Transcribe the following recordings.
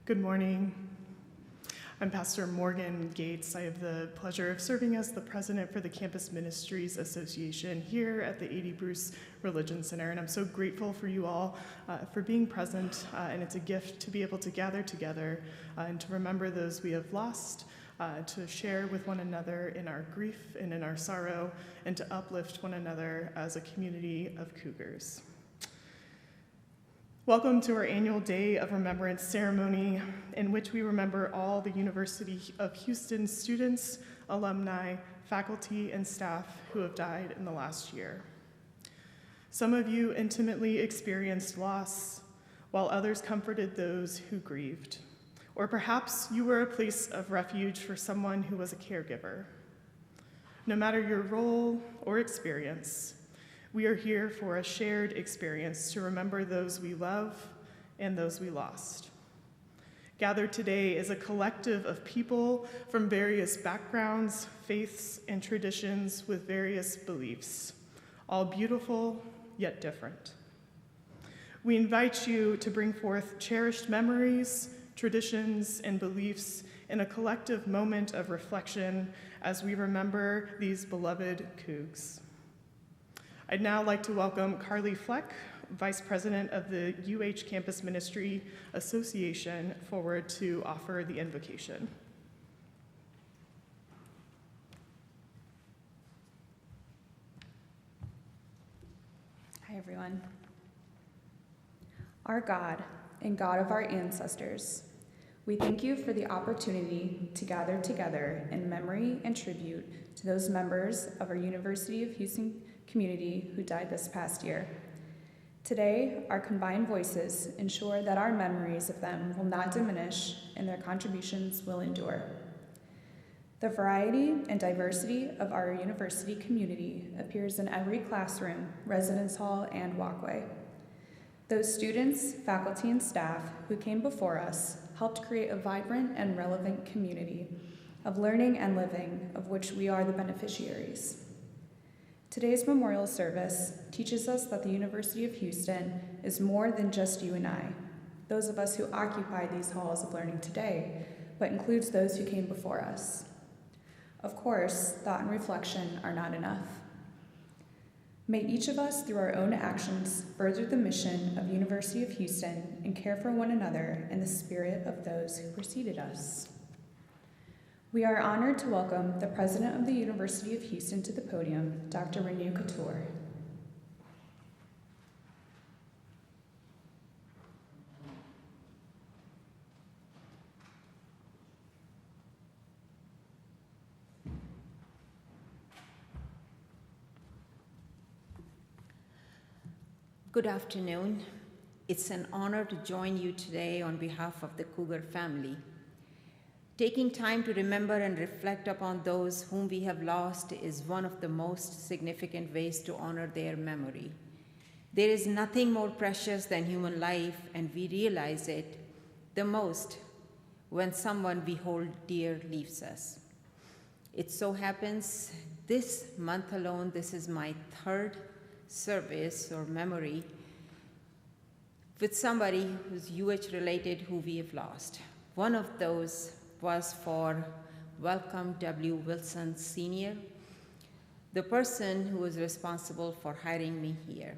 Good morning. I'm Pastor Morgan Gates. I have the pleasure of serving as the president for the Campus Ministries Association here at the A.D. Bruce Religion Center, and I'm so grateful for you all for being present, and it's a gift to be able to gather together and to remember those we have lost, to share with one another in our grief and in our sorrow, and to uplift one another as a community of Cougars. Welcome to our annual Day of Remembrance ceremony, in which we remember all the University of Houston students, alumni, faculty, and staff who have died in the last year. Some of you intimately experienced loss, while others comforted those who grieved. Or perhaps you were a place of refuge for someone who was a caregiver. No matter your role or experience, we are here for a shared experience to remember those we love and those we lost. Gathered today is a collective of people from various backgrounds, faiths, and traditions with various beliefs, all beautiful yet different. We invite you to bring forth cherished memories, traditions, and beliefs in a collective moment of reflection as we remember these beloved Cougs. I'd now like to welcome Carly Fleck, Vice President of the UH Campus Ministry Association, forward to offer the invocation. Hi, everyone. Our God and God of our ancestors, we thank you for the opportunity to gather together in memory and tribute to those members of our University of Houston community who died this past year. Today, our combined voices ensure that our memories of them will not diminish and their contributions will endure. The variety and diversity of our university community appears in every classroom, residence hall, and walkway. Those students, faculty, and staff who came before us helped create a vibrant and relevant community of learning and living of which we are the beneficiaries. Today's memorial service teaches us that the University of Houston is more than just you and I, those of us who occupy these halls of learning today, but includes those who came before us. Of course, thought and reflection are not enough. May each of us, through our own actions, further the mission of University of Houston and care for one another in the spirit of those who preceded us. We are honored to welcome the President of the University of Houston to the podium, Dr. Renu Couture. Good afternoon. It's an honor to join you today on behalf of the Cougar family. Taking time to remember and reflect upon those whom we have lost is one of the most significant ways to honor their memory. There is nothing more precious than human life, and we realize it the most when someone we hold dear leaves us. It so happens this month alone, this is my third service or memory with somebody who's UH related who we have lost. One of those was for Welcome W. Wilson Sr., the person who was responsible for hiring me here.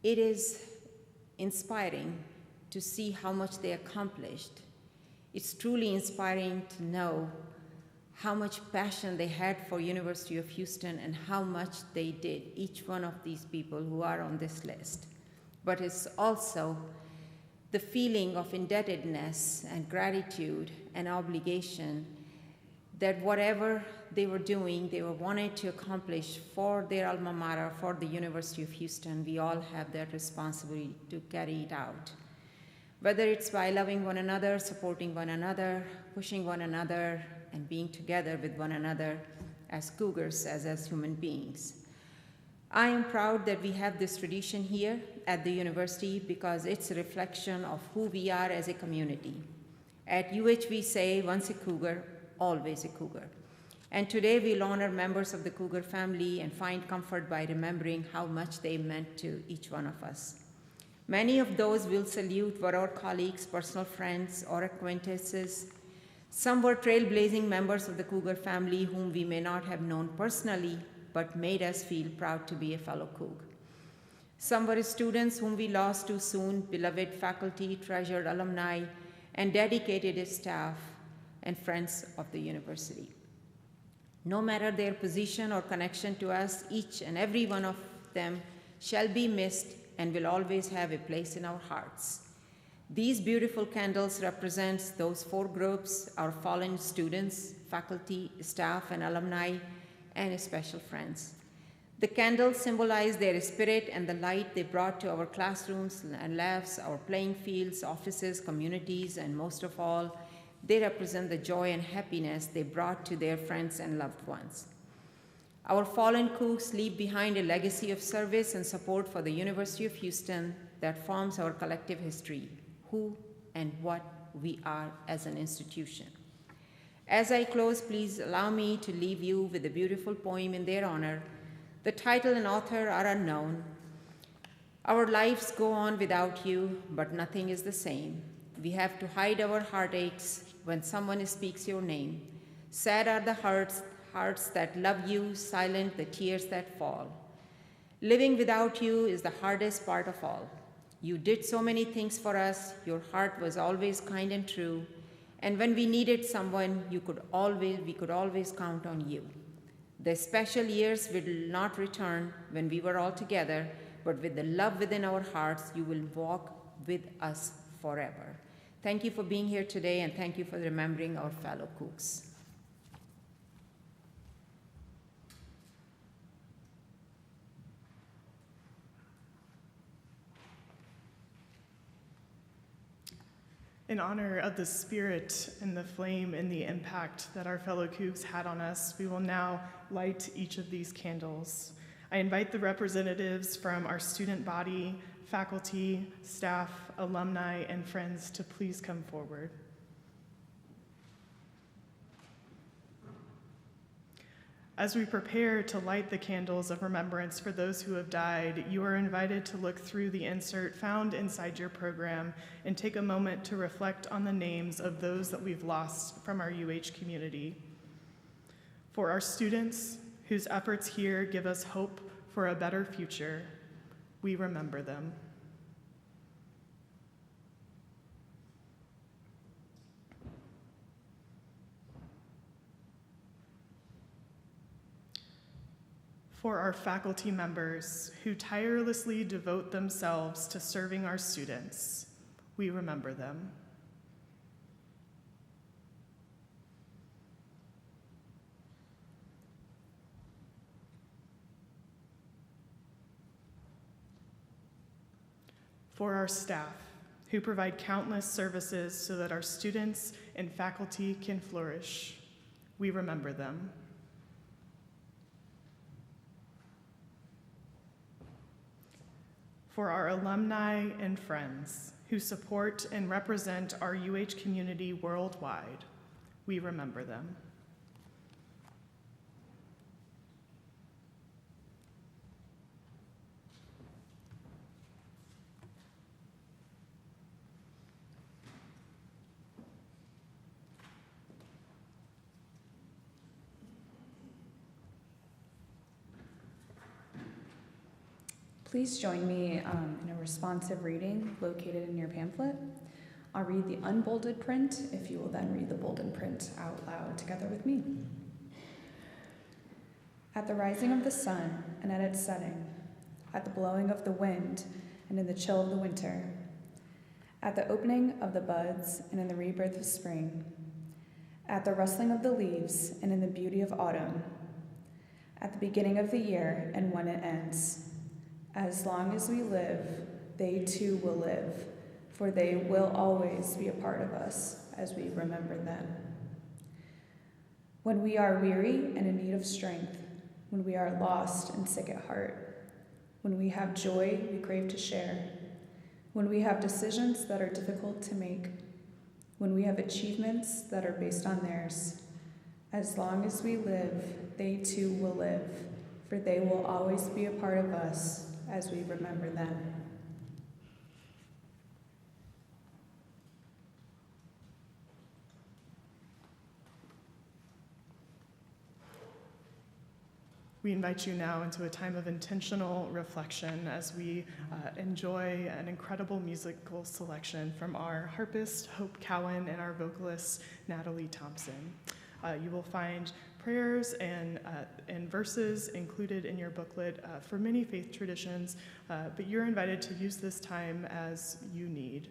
It is inspiring to see how much they accomplished. It's truly inspiring to know how much passion they had for University of Houston and how much they did, each one of these people who are on this list. But it's also the feeling of indebtedness and gratitude and obligation that whatever they were doing, they were wanting to accomplish for their alma mater, for the University of Houston. We all have that responsibility to carry it out. Whether it's by loving one another, supporting one another, pushing one another, and being together with one another as Cougars, as human beings. I am proud that we have this tradition here at the university because it's a reflection of who we are as a community. At UH, we say, once a Cougar, always a Cougar. And today we'll honor members of the Cougar family and find comfort by remembering how much they meant to each one of us. Many of those we'll salute were our colleagues, personal friends, or acquaintances. Some were trailblazing members of the Cougar family whom we may not have known personally, but made us feel proud to be a fellow Coug. Some were students whom we lost too soon, beloved faculty, treasured alumni, and dedicated staff and friends of the university. No matter their position or connection to us, each and every one of them shall be missed and will always have a place in our hearts. These beautiful candles represent those four groups: our fallen students, faculty, staff, and alumni, and special friends. The candles symbolize their spirit and the light they brought to our classrooms and labs, our playing fields, offices, communities, and most of all, they represent the joy and happiness they brought to their friends and loved ones. Our fallen Cougs leave behind a legacy of service and support for the University of Houston that forms our collective history, who and what we are as an institution. As I close, please allow me to leave you with a beautiful poem in their honor. The title and author are unknown. Our lives go on without you, but nothing is the same. We have to hide our heartaches when someone speaks your name. Sad are the hearts that love you, silent the tears that fall. Living without you is the hardest part of all. You did so many things for us. Your heart was always kind and true. And when we needed someone, we could always count on you. The special years will not return when we were all together, but with the love within our hearts, you will walk with us forever. Thank you for being here today, and thank you for remembering our fellow Cougs. In honor of the spirit and the flame and the impact that our fellow Cougs had on us, we will now light each of these candles. I invite the representatives from our student body, faculty, staff, alumni, and friends to please come forward. As we prepare to light the candles of remembrance for those who have died, you are invited to look through the insert found inside your program and take a moment to reflect on the names of those that we've lost from our UH community. For our students whose efforts here give us hope for a better future, we remember them. For our faculty members who tirelessly devote themselves to serving our students, we remember them. For our staff who provide countless services so that our students and faculty can flourish, we remember them. For our alumni and friends who support and represent our UH community worldwide, we remember them. Please join me in a responsive reading located in your pamphlet. I'll read the unbolded print, if you will then read the bolded print out loud together with me. At the rising of the sun and at its setting, at the blowing of the wind and in the chill of the winter, at the opening of the buds and in the rebirth of spring, at the rustling of the leaves and in the beauty of autumn, at the beginning of the year and when it ends, as long as we live, they too will live, for they will always be a part of us as we remember them. When we are weary and in need of strength, when we are lost and sick at heart, when we have joy we crave to share, when we have decisions that are difficult to make, when we have achievements that are based on theirs, as long as we live, they too will live, for they will always be a part of us as we remember them. We invite you now into a time of intentional reflection as we enjoy an incredible musical selection from our harpist, Hope Cowan, and our vocalist, Natalie Thompson. You will find prayers and verses included in your booklet for many faith traditions, but you're invited to use this time as you need.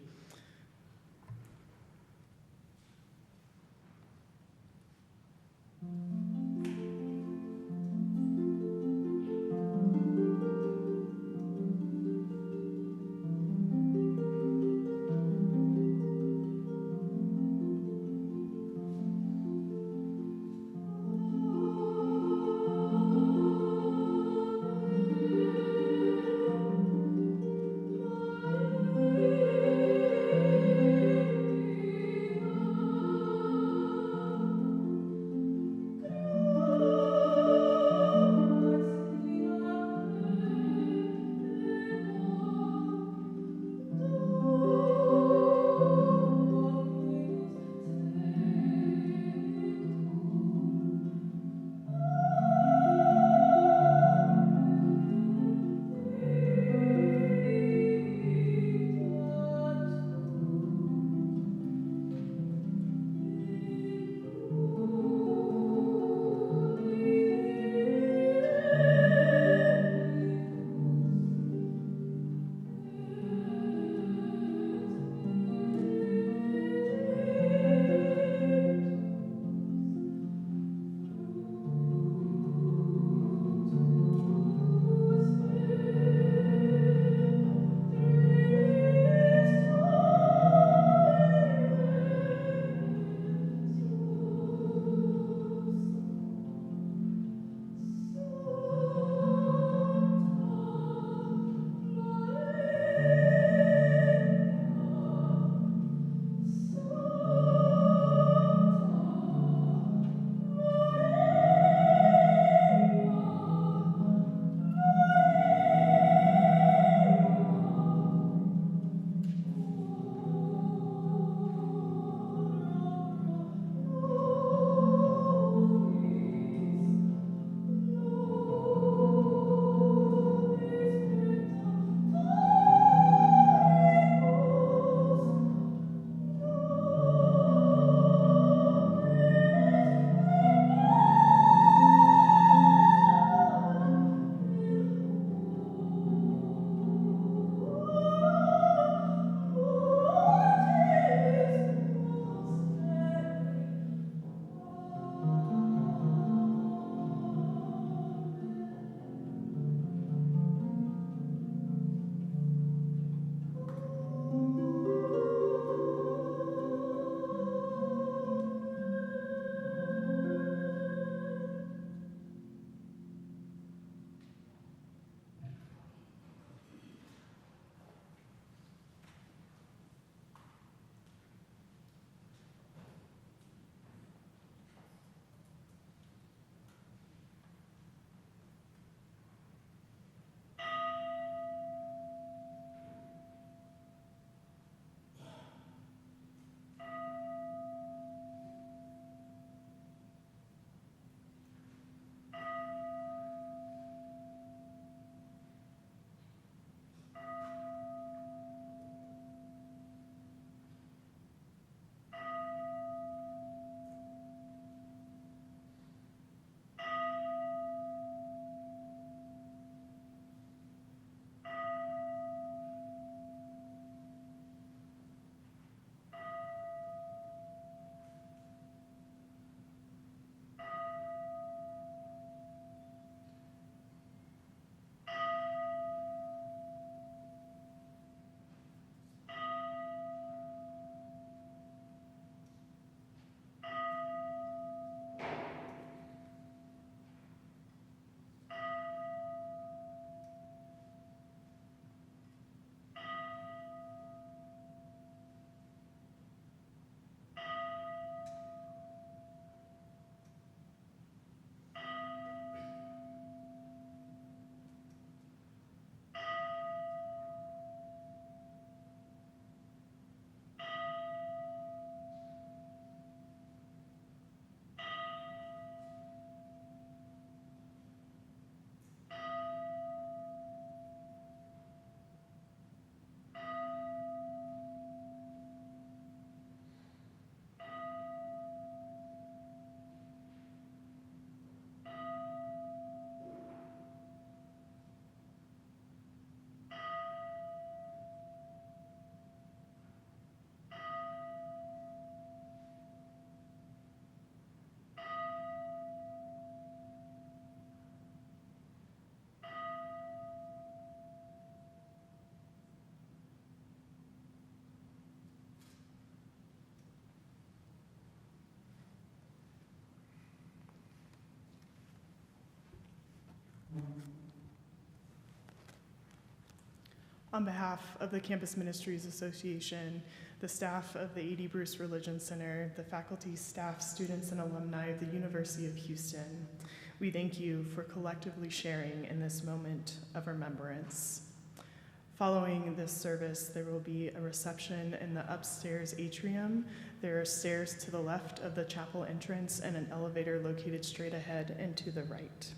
On behalf of the Campus Ministries Association, the staff of the A.D. Bruce Religion Center, the faculty, staff, students, and alumni of the University of Houston, we thank you for collectively sharing in this moment of remembrance. Following this service, there will be a reception in the upstairs atrium. There are stairs to the left of the chapel entrance and an elevator located straight ahead and to the right.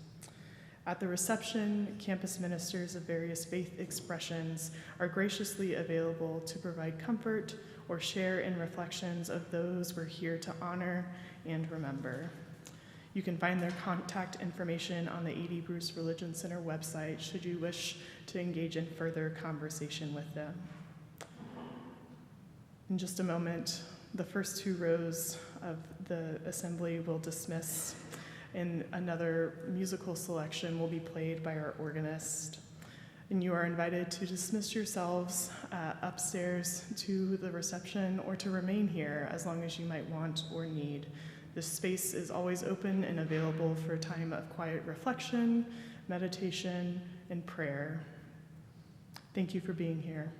At the reception, campus ministers of various faith expressions are graciously available to provide comfort or share in reflections of those we're here to honor and remember. You can find their contact information on the A.D. Bruce Religion Center website should you wish to engage in further conversation with them. In just a moment, the first two rows of the assembly will dismiss, and another musical selection will be played by our organist. And you are invited to dismiss yourselves upstairs to the reception or to remain here as long as you might want or need. This space is always open and available for a time of quiet reflection, meditation, and prayer. Thank you for being here.